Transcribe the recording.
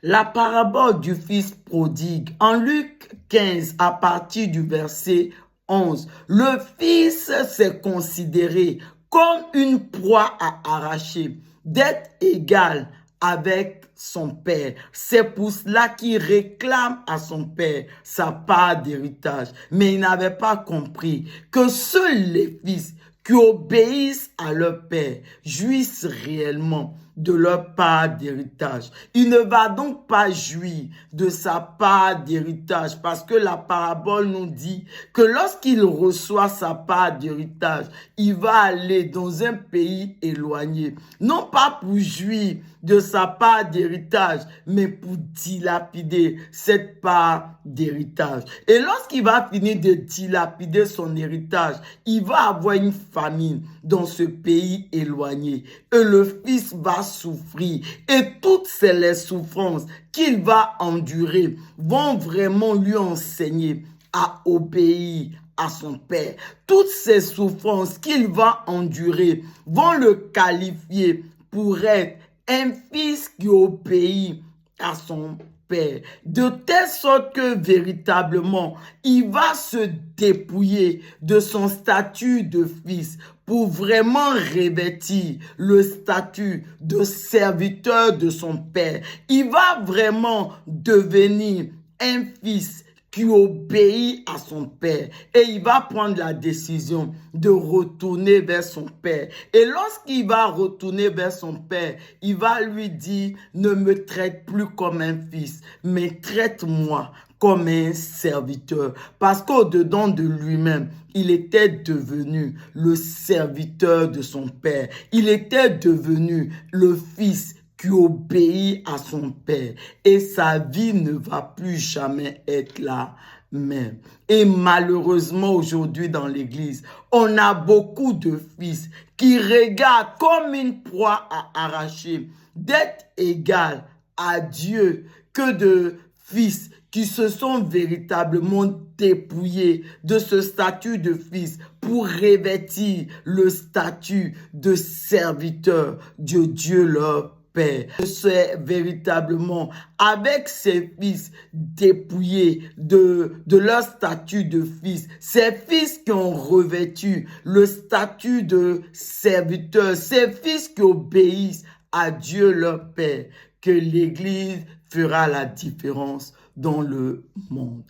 La parabole du fils prodigue. En Luc 15, à partir du verset 11, le fils s'est considéré comme une proie à arracher, d'être égal avec son père. C'est pour cela qu'il réclame à son père sa part d'héritage. Mais il n'avait pas compris que seuls les fils qui obéissent à leur père jouissent réellement de leur part d'héritage. Il ne va donc pas jouir de sa part d'héritage parce que la parabole nous dit que lorsqu'il reçoit sa part d'héritage, il va aller dans un pays éloigné. Non pas pour jouir de sa part d'héritage, mais pour dilapider cette part d'héritage. Et lorsqu'il va finir de dilapider son héritage, il va avoir une famine dans ce pays éloigné. Et le fils va souffrir. Et toutes les souffrances qu'il va endurer vont vraiment lui enseigner à obéir à son père. Toutes ces souffrances qu'il va endurer vont le qualifier pour être un fils qui obéit à son père, de telle sorte que véritablement, il va se dépouiller de son statut de fils pour vraiment revêtir le statut de serviteur de son père. Il va vraiment devenir un fils qui obéit à son père et il va prendre la décision de retourner vers son père. Et lorsqu'il va retourner vers son père, il va lui dire, ne me traite plus comme un fils, mais traite-moi comme un serviteur. Parce qu'au-dedans de lui-même, il était devenu le serviteur de son père. Il était devenu le fils qui obéit à son père et sa vie ne va plus jamais être la même. Et malheureusement aujourd'hui dans l'église, on a beaucoup de fils qui regardent comme une proie à arracher, d'être égal à Dieu, que de fils qui se sont véritablement dépouillés de ce statut de fils pour revêtir le statut de serviteur de Dieu leur Père. C'est véritablement avec ces fils dépouillés de leur statut de fils, ces fils qui ont revêtu le statut de serviteur, ces fils qui obéissent à Dieu leur Père, que l'Église fera la différence dans le monde.